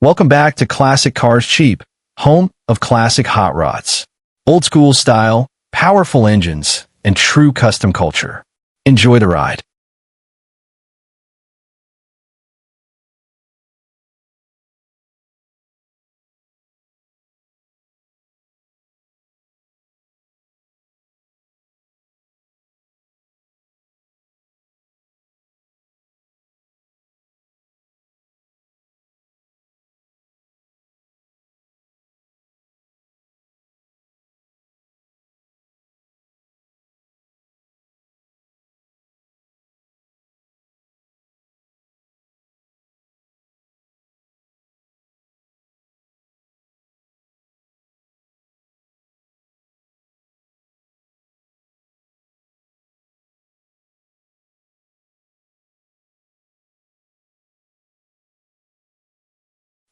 Welcome back to Classic Cars Cheap, home of classic hot rods. Old school style, powerful engines, and true custom culture. Enjoy the ride.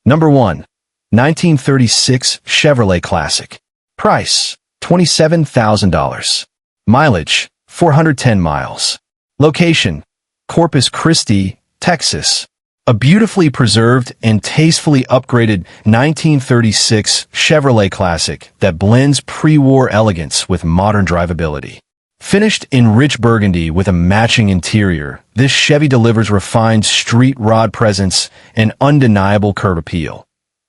Number 1. 1936 Chevrolet Classic. Price, $27,000. Mileage, 410 miles. Location, Corpus Christi, Texas. A beautifully preserved and tastefully upgraded 1936 Chevrolet Classic that blends pre-war elegance with modern drivability. Finished in rich burgundy with a matching interior, this Chevy delivers refined street rod presence and undeniable curb appeal.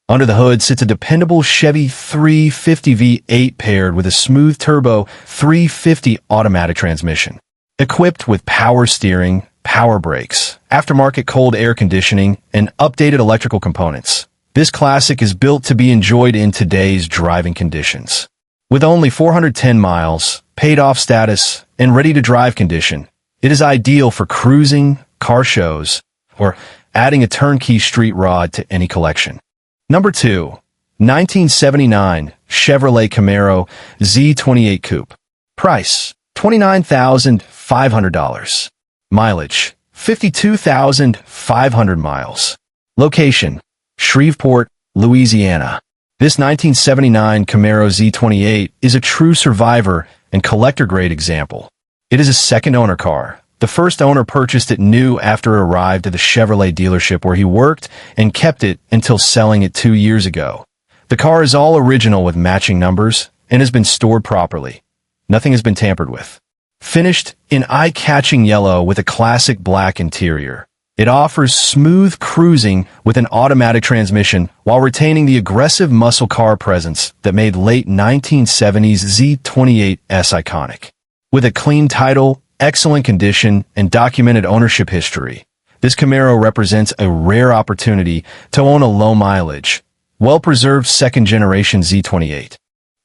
Under the hood sits a dependable Chevy 350 V8 paired with a smooth turbo 350 automatic transmission. Equipped with power steering, power brakes, aftermarket cold air conditioning, and updated electrical components, this classic is built to be enjoyed in today's driving conditions. With only 410 miles, paid-off status, and ready-to-drive condition, it is ideal for cruising, car shows, or adding a turnkey street rod to any collection. Number 2. 1979 Chevrolet Camaro Z28 Coupe. Price, $29,500. Mileage, 52,500 miles. Location, Shreveport, Louisiana. This 1979 Camaro Z28 is a true survivor and collector-grade example. It is a second-owner car. The first owner purchased it new after it arrived at the Chevrolet dealership where he worked and kept it until selling it 2 years ago. The car is all original with matching numbers and has been stored properly. Nothing has been tampered with. Finished in eye-catching yellow with a classic black interior. It offers smooth cruising with an automatic transmission while retaining the aggressive muscle car presence that made late 1970s Z28s iconic. With a clean title, excellent condition, and documented ownership history, this Camaro represents a rare opportunity to own a low-mileage, well-preserved second-generation Z28.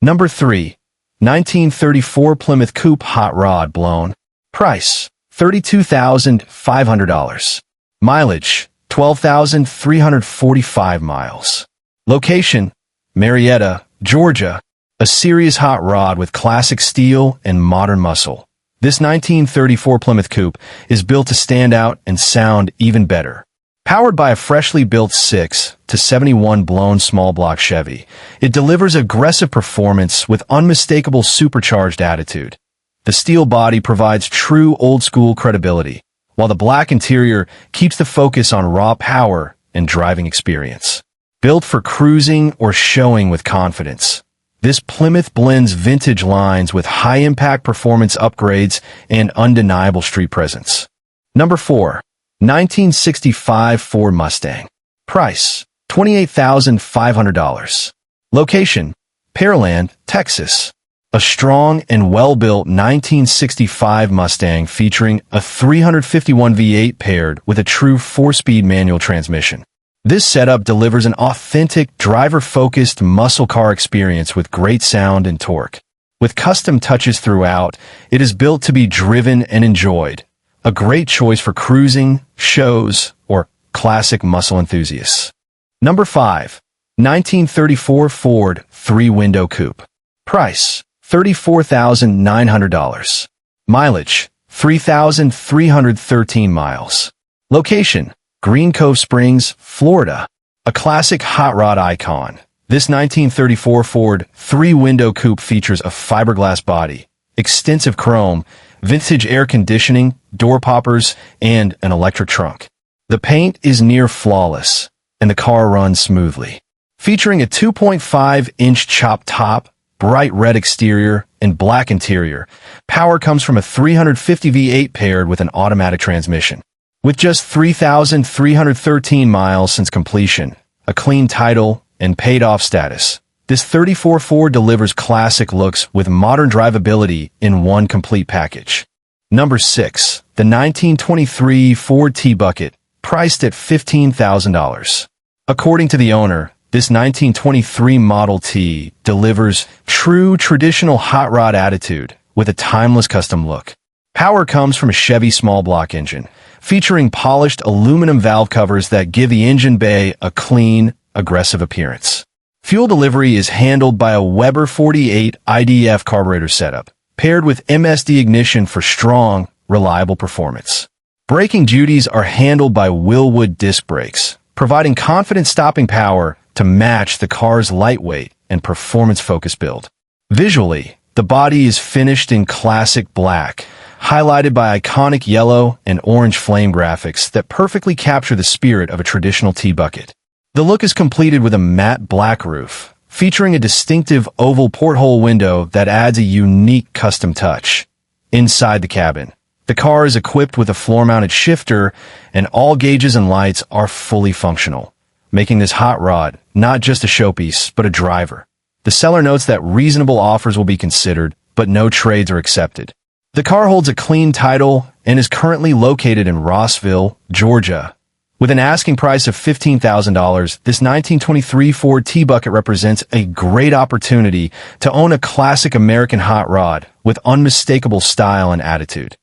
Number 3. 1934 Plymouth Coupe Hot Rod Blown. Price, $32,500. Mileage, 12,345 miles. Location, Marietta, Georgia. A serious hot rod with classic steel and modern muscle. This 1934 Plymouth Coupe is built to stand out and sound even better. Powered by a freshly built 6-71 blown small block Chevy, it delivers aggressive performance with unmistakable supercharged attitude. The steel body provides true old-school credibility, while the black interior keeps the focus on raw power and driving experience. Built for cruising or showing with confidence, this Plymouth blends vintage lines with high-impact performance upgrades and undeniable street presence. Number 4. 1965 Ford Mustang. Price, $28,500. Location, Pearland, Texas. A strong and well-built 1965 Mustang featuring a 351 V8 paired with a true 4-speed manual transmission. This setup delivers an authentic, driver-focused muscle car experience with great sound and torque. With custom touches throughout, it is built to be driven and enjoyed. A great choice for cruising, shows, or classic muscle enthusiasts. Number 5. 1934 Ford 3-Window Coupe. Price, $34,900. Mileage, 3,313 miles. Location, Green Cove Springs, Florida. A classic hot rod icon, this 1934 Ford 3-Window Coupe features a fiberglass body, extensive chrome, vintage air conditioning, door poppers, and an electric trunk. The paint is near flawless, and the car runs smoothly. Featuring a 2.5-inch chopped top, bright red exterior, and black interior, power comes from a 350 V8 paired with an automatic transmission. With just 3,313 miles since completion, a clean title, and paid-off status, this 34 Ford delivers classic looks with modern drivability in one complete package. Number 6. The 1923 Ford T-Bucket, priced at $15,000. According to the owner, this 1923 Model T delivers true traditional hot rod attitude with a timeless custom look. Power comes from a Chevy small block engine, featuring polished aluminum valve covers that give the engine bay a clean, aggressive appearance. Fuel delivery is handled by a Weber 48 IDF carburetor setup, paired with MSD ignition for strong, reliable performance. Braking duties are handled by Willwood disc brakes, providing confident stopping power to match the car's lightweight and performance-focused build. Visually, the body is finished in classic black, highlighted by iconic yellow and orange flame graphics that perfectly capture the spirit of a traditional T-Bucket. The look is completed with a matte black roof, featuring a distinctive oval porthole window that adds a unique custom touch. Inside the cabin, the car is equipped with a floor-mounted shifter, and all gauges and lights are fully functional, making this hot rod not just a showpiece, but a driver. The seller notes that reasonable offers will be considered, but no trades are accepted. The car holds a clean title and is currently located in Rossville, Georgia. With an asking price of $15,000, this 1923 Ford T-Bucket represents a great opportunity to own a classic American hot rod with unmistakable style and attitude.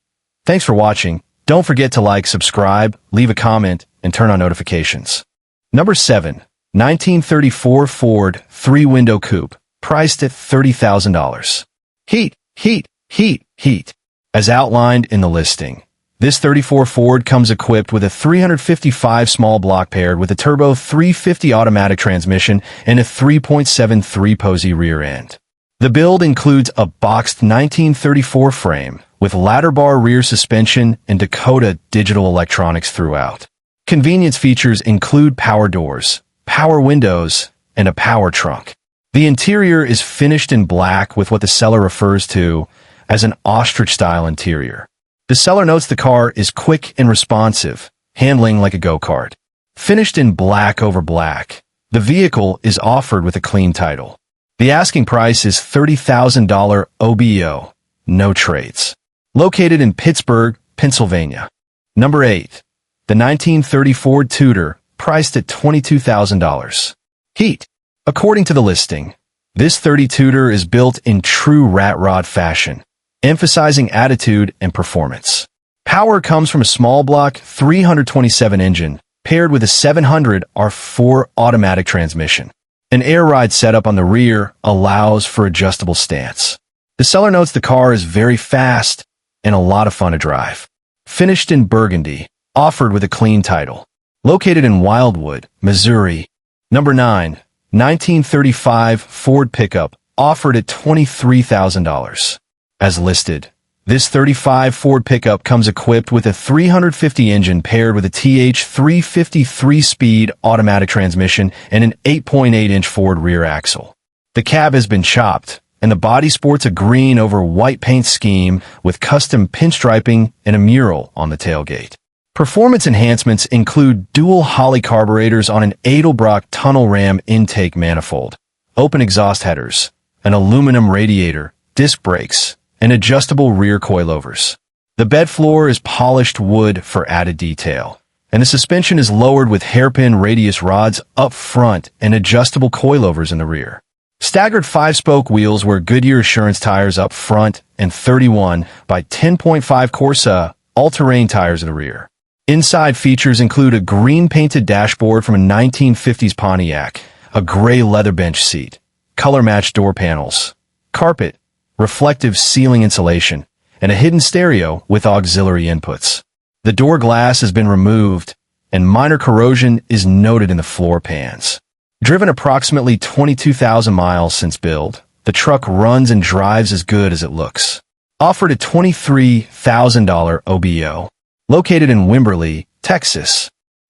Thanks for watching. Don't forget to like, subscribe, leave a comment, and turn on notifications. Number 7. 1934 Ford 3-Window Coupe, priced at $30,000. Heat. As outlined in the listing, this 34 Ford comes equipped with a 355 small block paired with a turbo 350 automatic transmission and a 3.73 Posey rear end. The build includes a boxed 1934 frame with ladder bar rear suspension and Dakota digital electronics throughout. Convenience features include power doors, power windows, and a power trunk. The interior is finished in black with what the seller refers to as an ostrich-style interior. The seller notes the car is quick and responsive, handling like a go-kart. Finished in black over black, the vehicle is offered with a clean title. The asking price is $30,000 OBO, no trades. Located in Pittsburgh, Pennsylvania. Number 8. The 1930 Ford Tutor, priced at $22,000. According to the listing, this 30 Tutor is built in true rat rod fashion, emphasizing attitude and performance. Power comes from a small block 327 engine, paired with a 700 R4 automatic transmission. An air ride setup on the rear allows for adjustable stance. The seller notes the car is very fast and a lot of fun to drive. Finished in burgundy, offered with a clean title. Located in Wildwood, Missouri. Number 9. 1935 Ford Pickup, offered at $23,000. As listed, this 35 Ford Pickup comes equipped with a 350 engine paired with a TH350 3-speed automatic transmission and an 8.8-inch Ford rear axle. The cab has been chopped, and the body sports a green over white paint scheme with custom pinstriping and a mural on the tailgate. Performance enhancements include dual Holley carburetors on an Edelbrock tunnel ram intake manifold, open exhaust headers, an aluminum radiator, disc brakes, and adjustable rear coilovers. The bed floor is polished wood for added detail, and the suspension is lowered with hairpin radius rods up front and adjustable coilovers in the rear. Staggered 5-spoke wheels wear Goodyear Assurance tires up front and 31 by 10.5 Corsa all-terrain tires in the rear. Inside features include a green-painted dashboard from a 1950s Pontiac, a gray leather bench seat, color-matched door panels, carpet, reflective ceiling insulation, and a hidden stereo with auxiliary inputs. The door glass has been removed, and minor corrosion is noted in the floor pans. Driven approximately 22,000 miles since build, the truck runs and drives as good as it looks. Offered at $23,000 OBO. Located in Wimberley, Texas.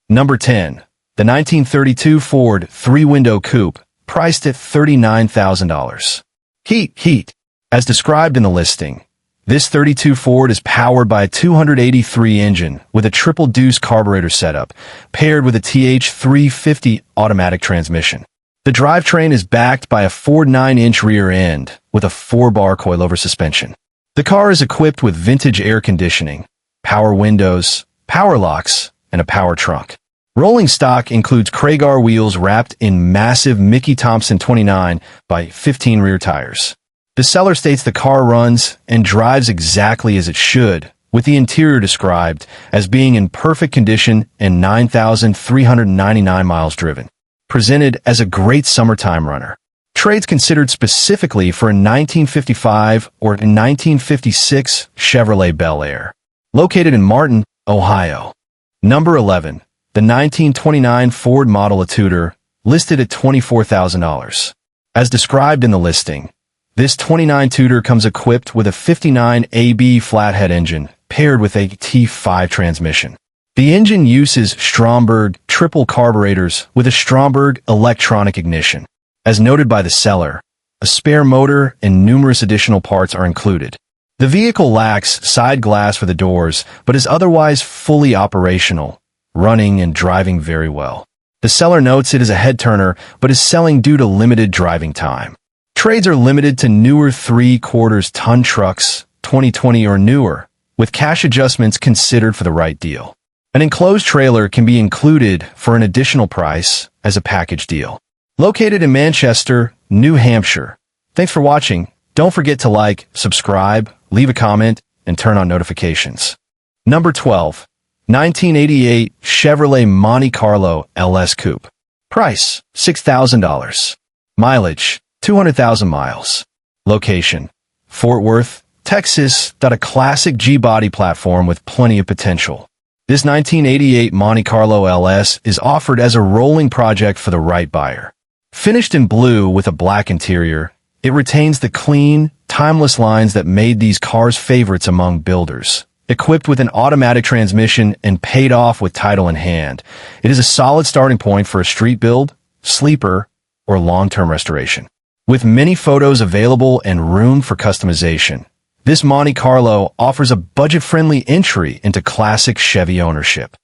Number 10. The 1932 Ford three-window coupe, priced at $39,000. Heat. As described in the listing, this 32 Ford is powered by a 283 engine with a triple-deuce carburetor setup, paired with a TH350 automatic transmission. The drivetrain is backed by a Ford 9-inch rear end with a 4-bar coilover suspension. The car is equipped with vintage air conditioning, power windows, power locks, and a power trunk. Rolling stock includes Craigar wheels wrapped in massive Mickey Thompson 29 by 15 rear tires. The seller states the car runs and drives exactly as it should, with the interior described as being in perfect condition and 9,399 miles driven. Presented as a great summertime runner. Trades considered specifically for a 1955 or 1956 Chevrolet Bel Air. Located in Martin, Ohio. Number 11. The 1929 Ford Model Tutor, listed at $24,000. As described in the listing, this 29 Tutor comes equipped with a 59 AB flathead engine paired with a T5 transmission. The engine uses Stromberg triple carburetors with a Stromberg electronic ignition. As noted by the seller, a spare motor and numerous additional parts are included. The vehicle lacks side glass for the doors, but is otherwise fully operational, running and driving very well. The seller notes it is a head-turner, but is selling due to limited driving time. Trades are limited to newer 3/4-ton trucks, 2020 or newer, with cash adjustments considered for the right deal. An enclosed trailer can be included for an additional price as a package deal. Located in Manchester, New Hampshire. Thanks for watching. Don't forget to like, subscribe, leave a comment, and turn on notifications. Number 12. 1988 Chevrolet Monte Carlo LS Coupe. Price, $6,000. Mileage, 200,000 miles. Location, Fort Worth, Texas. A classic G-body platform with plenty of potential. This 1988 Monte Carlo LS is offered as a rolling project for the right buyer. Finished in blue with a black interior, it retains the clean, timeless lines that made these cars favorites among builders. Equipped with an automatic transmission and paid off with title in hand, it is a solid starting point for a street build, sleeper, or long-term restoration. With many photos available and room for customization, this Monte Carlo offers a budget-friendly entry into classic Chevy ownership.